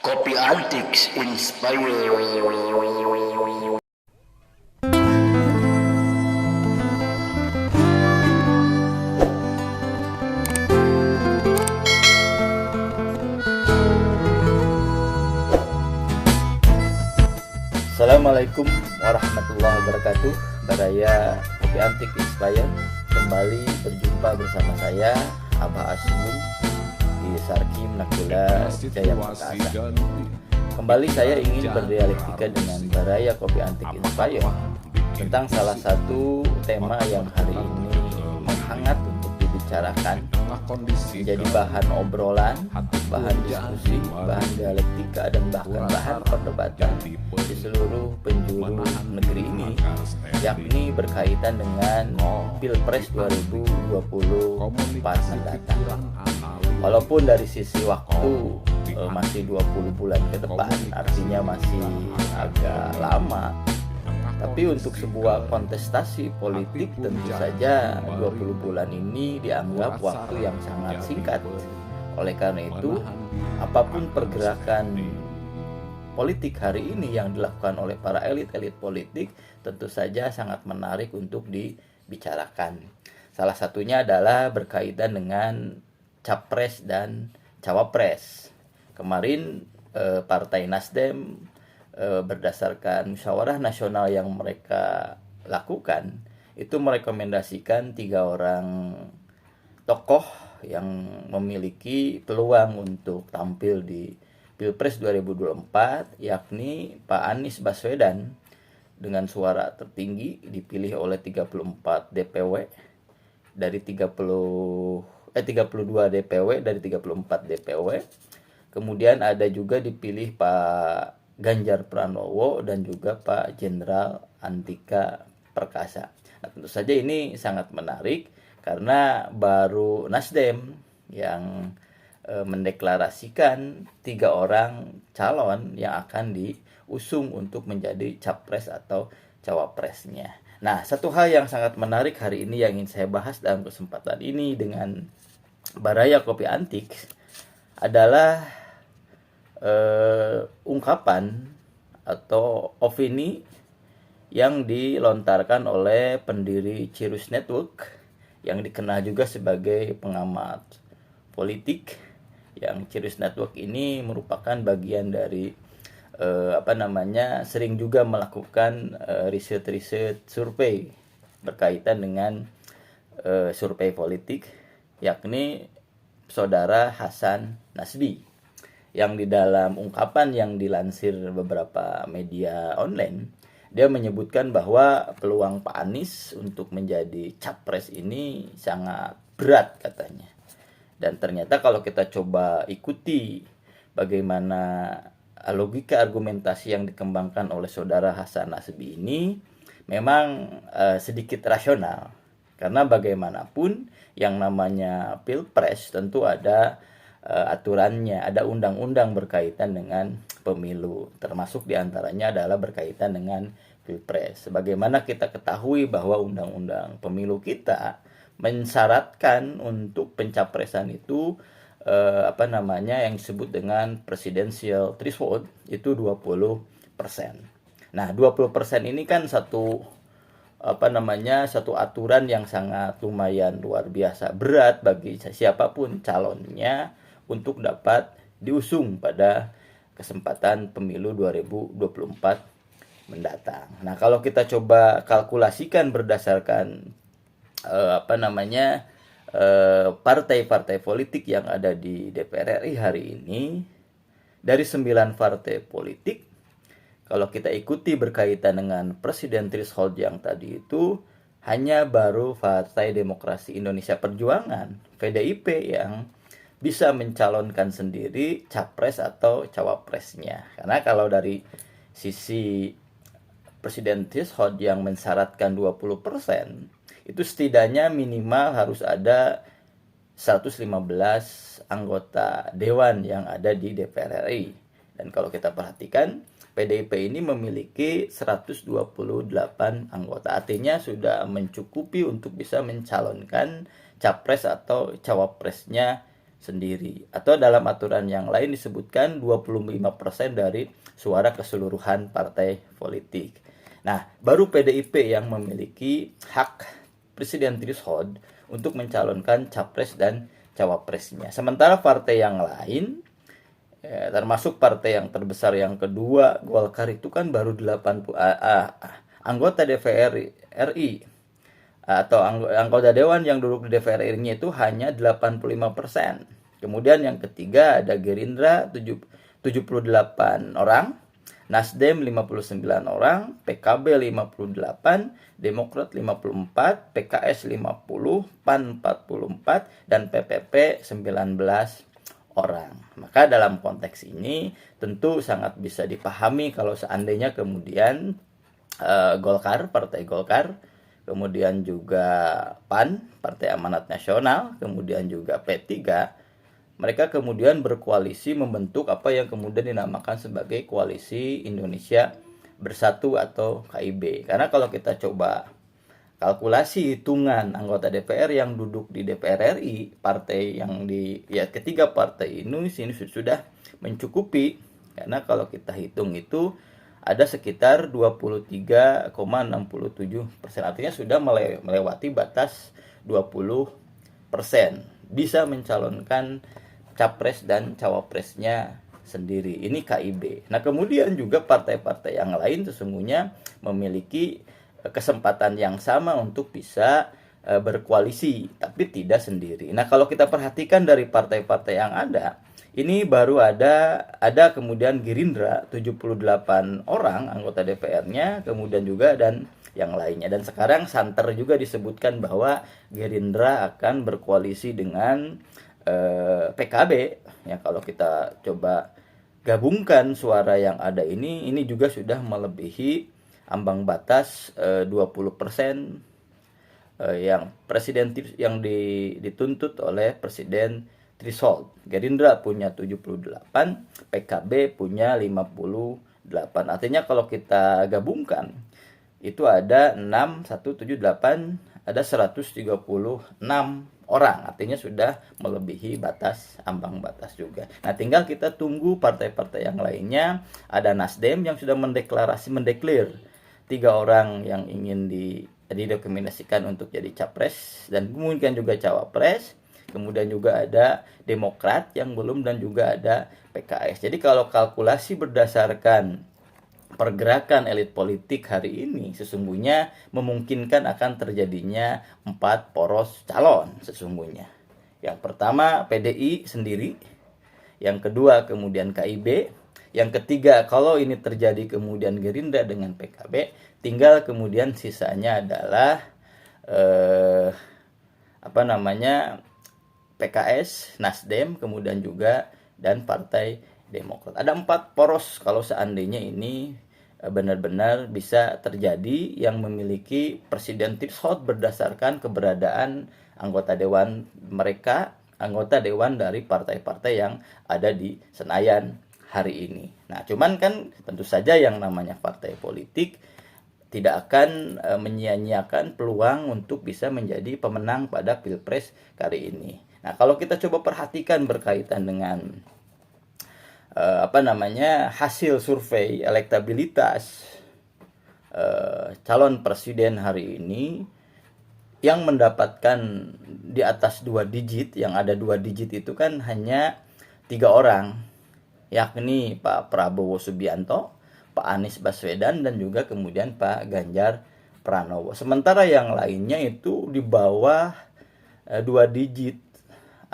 Kopi Antiks Inspire. Assalamualaikum warahmatullahi wabarakatuh. Baraya Kopi Antik Inspire kembali berjumpa bersama saya Abah Asbun di Sarkim Nakula Jayapurasa. Kembali saya ingin berdialektika dengan Baraya Kopi Antik Inspire tentang salah satu tema yang hari ini menghangat untuk dibicarakan, menjadi bahan obrolan, bahan diskusi, bahan dialektika, dan bahkan bahan perdebatan di seluruh penjuru negeri ini, yakni berkaitan dengan Pilpres 2024 mendatang. Walaupun dari sisi waktu masih 20 bulan ke depan, artinya masih agak lama, tapi untuk sebuah kontestasi politik tentu saja 20 bulan ini dianggap waktu yang sangat singkat. Oleh karena itu, apapun pergerakan politik hari ini yang dilakukan oleh para elit-elit politik tentu saja sangat menarik untuk dibicarakan. Salah satunya adalah berkaitan dengan Capres dan Cawapres. Kemarin Partai Nasdem berdasarkan musyawarah nasional yang mereka lakukan, itu merekomendasikan 3 orang tokoh yang memiliki peluang untuk tampil di Pilpres 2024, yakni Pak Anies Baswedan dengan suara tertinggi dipilih oleh 34 DPW dari 32 DPW dari 34 DPW. Kemudian ada juga dipilih Pak Ganjar Pranowo dan juga Pak Jenderal Andika Perkasa. Nah, tentu saja ini sangat menarik karena baru Nasdem yang mendeklarasikan 3 orang calon yang akan diusung untuk menjadi capres atau cawapresnya. Nah, satu hal yang sangat menarik hari ini yang ingin saya bahas dalam kesempatan ini dengan Baraya Kopi Antik adalah ungkapan atau opini yang dilontarkan oleh pendiri Cirrus Network yang dikenal juga sebagai pengamat politik. Yang Cirrus Network ini merupakan bagian dari sering juga melakukan riset-riset survei berkaitan dengan survei politik, yakni saudara Hasan Nasbi, yang di dalam ungkapan yang dilansir beberapa media online, dia menyebutkan bahwa peluang Pak Anies untuk menjadi capres ini sangat berat katanya. Dan ternyata kalau kita coba ikuti bagaimana logika argumentasi yang dikembangkan oleh saudara Hasan Nasbi ini, memang sedikit rasional. Karena bagaimanapun yang namanya Pilpres tentu ada aturannya, ada undang-undang berkaitan dengan pemilu, termasuk diantaranya adalah berkaitan dengan Pilpres. Sebagaimana kita ketahui bahwa undang-undang pemilu kita mensyaratkan untuk pencapresan itu yang disebut dengan presidential threshold itu 20%. Nah, 20% ini kan satu aturan yang sangat lumayan luar biasa berat bagi siapapun calonnya untuk dapat diusung pada kesempatan pemilu 2024 mendatang. Nah, kalau kita coba kalkulasikan berdasarkan partai-partai politik yang ada di DPR RI hari ini, dari 9 partai politik, kalau kita ikuti berkaitan dengan presiden threshold yang tadi itu, hanya baru Partai Demokrasi Indonesia Perjuangan, PDIP, yang bisa mencalonkan sendiri capres atau cawapresnya. Karena kalau dari sisi presiden threshold yang mensyaratkan 20%, itu setidaknya minimal harus ada 115 anggota dewan yang ada di DPR RI. Dan kalau kita perhatikan, PDIP ini memiliki 128 anggota. Artinya sudah mencukupi untuk bisa mencalonkan capres atau cawapresnya sendiri, atau dalam aturan yang lain disebutkan 25% dari suara keseluruhan partai politik. Nah, baru PDIP yang memiliki hak presiden threshold untuk mencalonkan capres dan cawapresnya. Sementara partai yang lain, termasuk partai yang terbesar yang kedua, Golkar, itu kan baru 80 anggota DPR RI atau anggota dewan yang duduk di DPR RI-nya itu hanya 85%. Kemudian yang ketiga ada Gerindra 78 orang, Nasdem 59 orang, PKB 58, Demokrat 54, PKS 50, PAN 44, dan PPP 19 orang. Maka dalam konteks ini tentu sangat bisa dipahami kalau seandainya kemudian Golkar, Partai Golkar, kemudian juga PAN, Partai Amanat Nasional, kemudian juga P3, mereka kemudian berkoalisi membentuk apa yang kemudian dinamakan sebagai Koalisi Indonesia Bersatu atau KIB. Karena kalau kita coba kalkulasi hitungan anggota DPR yang duduk di DPR RI, partai yang ketiga partai ini sudah mencukupi. Karena kalau kita hitung itu ada sekitar 23,67%, artinya sudah melewati batas 20%, bisa mencalonkan capres dan cawapresnya sendiri. Ini KIB. Nah, kemudian juga partai-partai yang lain sesungguhnya memiliki kesempatan yang sama untuk bisa berkoalisi, tapi tidak sendiri. Nah, kalau kita perhatikan dari partai-partai yang ada, ini baru ada kemudian Gerindra 78 orang anggota DPR-nya, kemudian juga dan yang lainnya. Dan sekarang santer juga disebutkan bahwa Gerindra akan berkoalisi dengan PKB. Ya, kalau kita coba gabungkan suara yang ada ini juga sudah melebihi ambang batas 20% yang dituntut oleh presiden threshold. Gerindra punya 78, PKB punya 58. Artinya kalau kita gabungkan itu ada 6, 1, 7, 8, ada 136 orang. Artinya sudah melebihi ambang batas juga. Nah, tinggal kita tunggu partai-partai yang lainnya. Ada Nasdem yang sudah mendeklar 3 orang yang ingin direkomendasikan untuk jadi capres dan mungkin juga cawapres. Kemudian juga ada Demokrat yang belum, dan juga ada PKS. Jadi kalau kalkulasi berdasarkan pergerakan elit politik hari ini sesungguhnya memungkinkan akan terjadinya 4 poros calon sesungguhnya. Yang pertama PDI sendiri, yang kedua kemudian KIB, yang ketiga kalau ini terjadi kemudian Gerindra dengan PKB, tinggal kemudian sisanya adalah PKS, Nasdem, kemudian juga dan Partai Demokrat. Ada 4 poros kalau seandainya ini benar-benar bisa terjadi yang memiliki presiden threshold berdasarkan keberadaan anggota dewan mereka, anggota dewan dari partai-partai yang ada di Senayan hari ini. Nah, cuman kan tentu saja yang namanya partai politik tidak akan menyia-nyiakan peluang untuk bisa menjadi pemenang pada Pilpres kali ini. Nah, kalau kita coba perhatikan berkaitan dengan hasil survei elektabilitas calon presiden hari ini yang mendapatkan di atas 2 digit, yang ada 2 digit itu kan hanya 3 orang, yakni Pak Prabowo Subianto, Pak Anies Baswedan, dan juga kemudian Pak Ganjar Pranowo. Sementara yang lainnya itu di bawah 2 digit.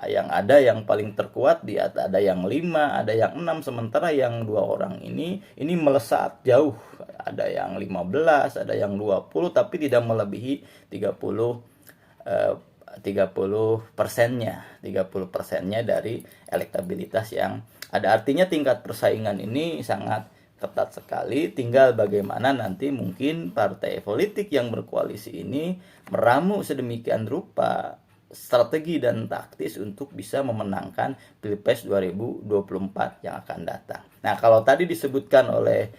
Yang ada yang paling terkuat di atas, ada yang 5, ada yang 6, sementara yang 2 orang ini melesat jauh, ada yang 15, ada yang 20, tapi tidak melebihi 30%-nya dari elektabilitas yang ada. Artinya tingkat persaingan ini sangat ketat sekali. Tinggal bagaimana nanti mungkin partai politik yang berkoalisi ini meramu sedemikian rupa strategi dan taktis untuk bisa memenangkan Pilpres 2024 yang akan datang. Nah, kalau tadi disebutkan oleh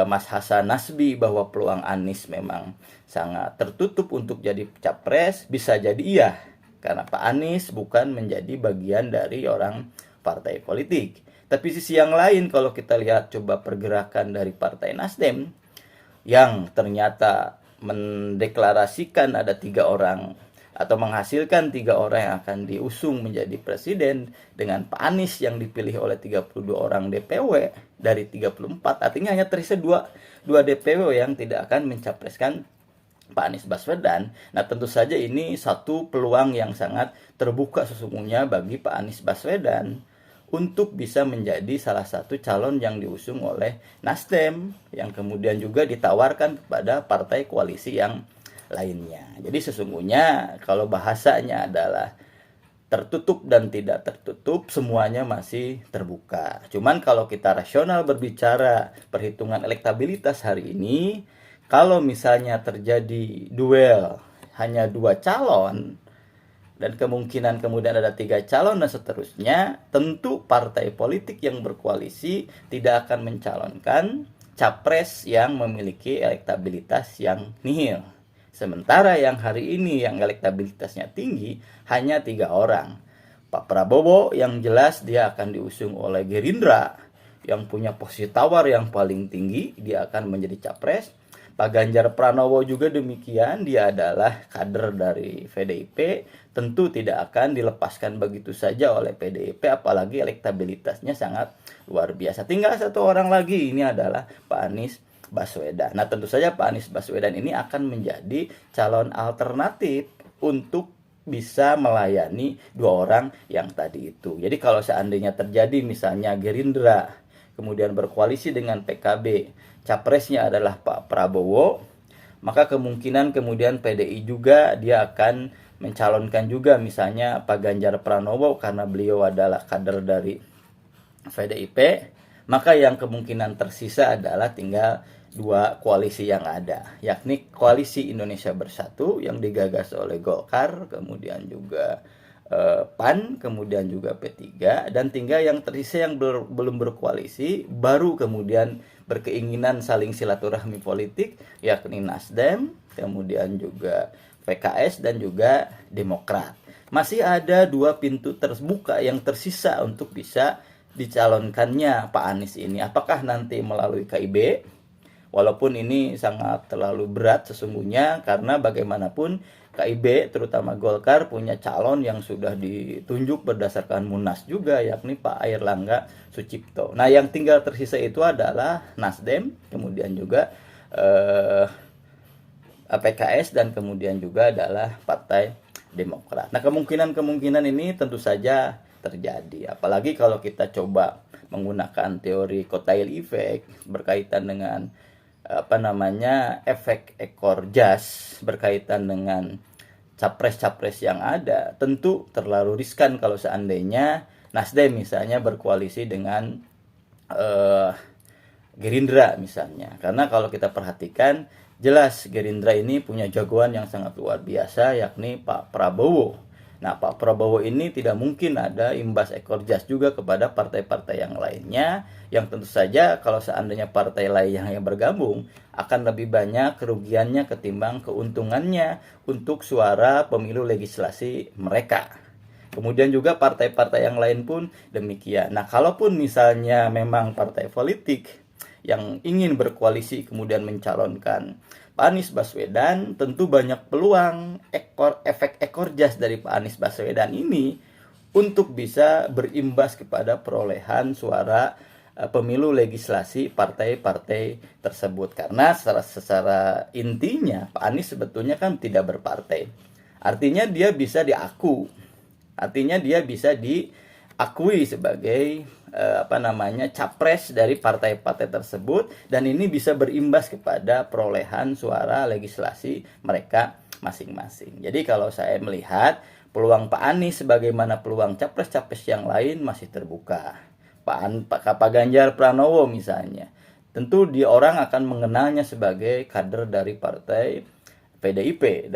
Mas Hasan Nasbi bahwa peluang Anies memang sangat tertutup untuk jadi capres, bisa jadi iya. karena Pak Anies bukan menjadi bagian dari orang partai politik. Tapi sisi yang lain, kalau kita lihat coba pergerakan dari Partai Nasdem yang ternyata mendeklarasikan ada 3 orang atau menghasilkan 3 orang yang akan diusung menjadi presiden dengan Pak Anies yang dipilih oleh 32 orang DPW dari 34, artinya hanya tersisa 2 DPW yang tidak akan mencapreskan Pak Anies Baswedan. Nah, tentu saja ini satu peluang yang sangat terbuka sesungguhnya bagi Pak Anies Baswedan untuk bisa menjadi salah satu calon yang diusung oleh Nasdem yang kemudian juga ditawarkan kepada partai koalisi yang lainnya. Jadi sesungguhnya kalau bahasanya adalah tertutup dan tidak tertutup, semuanya masih terbuka. Cuman kalau kita rasional berbicara perhitungan elektabilitas hari ini, kalau misalnya terjadi duel hanya 2 calon dan kemungkinan kemudian ada 3 calon dan seterusnya, tentu partai politik yang berkoalisi tidak akan mencalonkan capres yang memiliki elektabilitas yang nihil. Sementara yang hari ini yang elektabilitasnya tinggi hanya 3 orang. Pak Prabowo yang jelas dia akan diusung oleh Gerindra yang punya posisi tawar yang paling tinggi, dia akan menjadi capres. Pak Ganjar Pranowo juga demikian, dia adalah kader dari PDIP, tentu tidak akan dilepaskan begitu saja oleh PDIP, apalagi elektabilitasnya sangat luar biasa. Tinggal 1 orang lagi, ini adalah Pak Anies Baswedan. Nah, tentu saja Pak Anies Baswedan ini akan menjadi calon alternatif untuk bisa melayani 2 orang yang tadi itu. Jadi kalau seandainya terjadi misalnya Gerindra kemudian berkoalisi dengan PKB, capresnya adalah Pak Prabowo, maka kemungkinan kemudian PDI juga dia akan mencalonkan juga misalnya Pak Ganjar Pranowo karena beliau adalah kader dari PDIP, maka yang kemungkinan tersisa adalah tinggal 2 koalisi yang ada, yakni Koalisi Indonesia Bersatu yang digagas oleh Golkar, kemudian juga PAN, kemudian juga P3, dan tinggal yang tersisa yang belum berkoalisi, baru kemudian berkeinginan saling silaturahmi politik, yakni Nasdem, kemudian juga PKS dan juga Demokrat. Masih ada 2 pintu terbuka yang tersisa untuk bisa dicalonkannya Pak Anies ini. Apakah nanti melalui KIB? Walaupun ini sangat terlalu berat sesungguhnya, karena bagaimanapun KIB terutama Golkar punya calon yang sudah ditunjuk berdasarkan Munas juga, yakni Pak Airlangga Sucipto. Nah, yang tinggal tersisa itu adalah Nasdem, kemudian juga PKS, dan kemudian juga adalah Partai Demokrat. Nah, kemungkinan ini tentu saja terjadi. Apalagi kalau kita coba menggunakan teori kotail effect berkaitan dengan efek ekor jas berkaitan dengan capres-capres yang ada, tentu terlalu riskan kalau seandainya Nasdem misalnya berkoalisi dengan Gerindra misalnya. Karena kalau kita perhatikan jelas Gerindra ini punya jagoan yang sangat luar biasa, yakni Pak Prabowo. Nah, Pak Prabowo ini tidak mungkin ada imbas ekor jas juga kepada partai-partai yang lainnya, yang tentu saja kalau seandainya partai lain yang bergabung akan lebih banyak kerugiannya ketimbang keuntungannya untuk suara pemilu legislasi mereka. Kemudian juga partai-partai yang lain pun demikian. Nah, kalaupun misalnya memang partai politik yang ingin berkoalisi kemudian mencalonkan Pak Anies Baswedan, tentu banyak peluang efek ekor jas dari Pak Anies Baswedan ini untuk bisa berimbas kepada perolehan suara pemilu legislasi partai-partai tersebut. Karena secara intinya Pak Anies sebetulnya kan tidak berpartai. Artinya dia bisa diakui sebagai capres dari partai-partai tersebut, dan ini bisa berimbas kepada perolehan suara legislasi mereka masing-masing. Jadi kalau saya melihat peluang Pak Anies sebagaimana peluang capres-capres yang lain masih terbuka. Pak Ganjar Pranowo misalnya, tentu dia orang akan mengenalnya sebagai kader dari partai PDIP,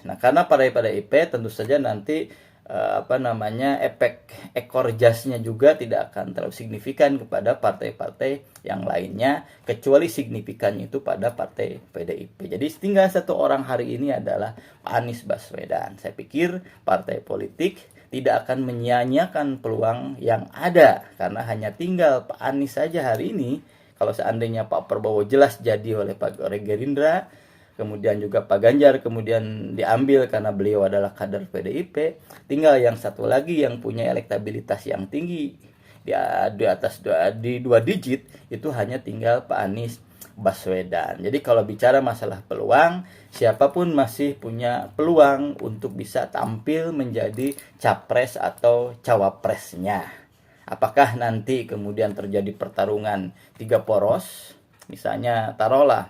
Nah, karena partai PDIP tentu saja nanti efek ekor jasnya juga tidak akan terlalu signifikan kepada partai-partai yang lainnya, kecuali signifikannya itu pada partai PDIP. Jadi tinggal satu orang hari ini adalah Pak Anies Baswedan. Saya pikir partai politik tidak akan menyia-nyiakan peluang yang ada, karena hanya tinggal Pak Anies saja hari ini. Kalau seandainya Pak Prabowo jelas jadi oleh Gerindra, kemudian juga Pak Ganjar kemudian diambil karena beliau adalah kader PDIP, tinggal yang satu lagi yang punya elektabilitas yang tinggi di atas di 2 digit, itu hanya tinggal Pak Anies Baswedan. Jadi kalau bicara masalah peluang, siapapun masih punya peluang untuk bisa tampil menjadi capres atau cawapresnya. Apakah nanti kemudian terjadi pertarungan 3 poros, misalnya taruhlah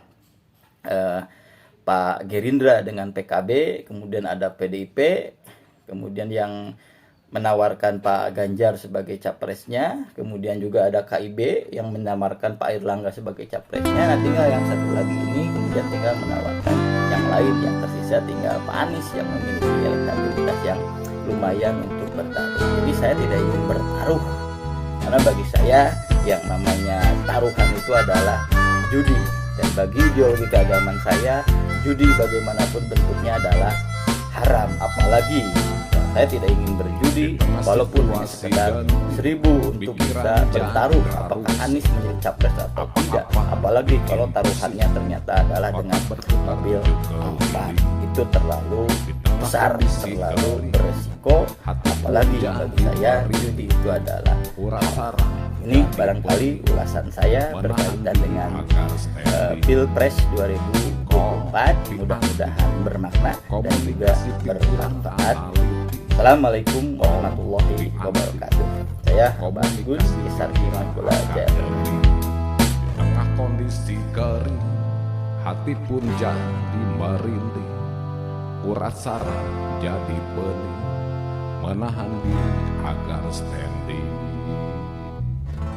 Pak Gerindra dengan PKB, kemudian ada PDIP, kemudian yang menawarkan Pak Ganjar sebagai capresnya, kemudian juga ada KIB yang menawarkan Pak Airlangga sebagai capresnya. Nah, tinggal yang satu lagi ini kemudian tinggal menawarkan yang lain, yang tersisa tinggal Pak Anies yang memiliki elektabilitas yang lumayan untuk bertaruh. Jadi saya tidak ingin bertaruh, karena bagi saya yang namanya taruhan itu adalah judi, dan bagi ideologi keagamaan saya, judi bagaimanapun bentuknya adalah haram. Apalagi saya tidak ingin berjudi walaupun hanya sekedar 1.000 untuk bisa bertaruh apakah Anies menjadi capres atau tidak. Apalagi kalau taruhannya ternyata adalah dengan mobil 4. Itu terlalu besar, terlalu beresiko. Apalagi bagi saya judi itu adalah haram. Ini barangkali ulasan saya berkaitan dengan Pilpres 2024. Mudah-mudahan bermakna dan juga bermanfaat. Assalamualaikum warahmatullahi wabarakatuh. Saya Mbak Gun di Sarkim Nakula Jaya. Tengah kondisi kering, hati pun jadi merinding, urat saraf jadi pening, menahan diri agar standing.